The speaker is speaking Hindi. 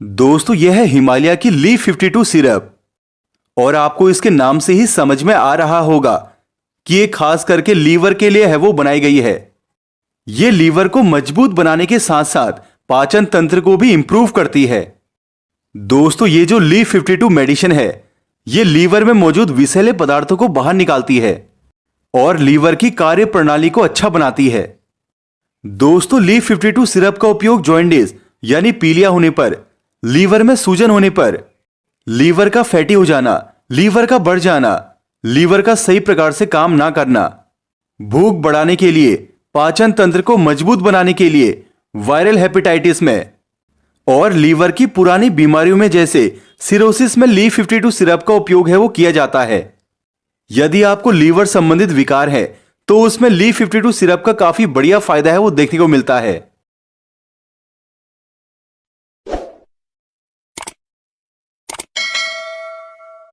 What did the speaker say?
दोस्तों यह है हिमालय की लीफ 52 सिरप। और आपको इसके नाम से ही समझ में आ रहा होगा कि ये खास करके लीवर के लिए है वो बनाई गई है। ये लीवर को मजबूत बनाने के साथ साथ पाचन तंत्र को भी इंप्रूव करती है। दोस्तों ये जो लीफ 52 मेडिसिन है ये लीवर में मौजूद विषैले पदार्थों को बाहर निकालती है और लीवर की कार्य प्रणाली को अच्छा बनाती है। दोस्तों लीफ 52 सिरप का उपयोग जॉइंटिस यानी पीलिया होने पर, लीवर में सूजन होने पर, लीवर का फैटी हो जाना, लीवर का बढ़ जाना, लीवर का सही प्रकार से काम ना करना, भूख बढ़ाने के लिए, पाचन तंत्र को मजबूत बनाने के लिए, वायरल हेपेटाइटिस में और लीवर की पुरानी बीमारियों में जैसे सिरोसिस में लीफ 52 सिरप का उपयोग है वो किया जाता है। यदि आपको लीवर संबंधित विकार है तो उसमें लीफ 52 सिरप का काफी बढ़िया फायदा है वो देखने को मिलता है।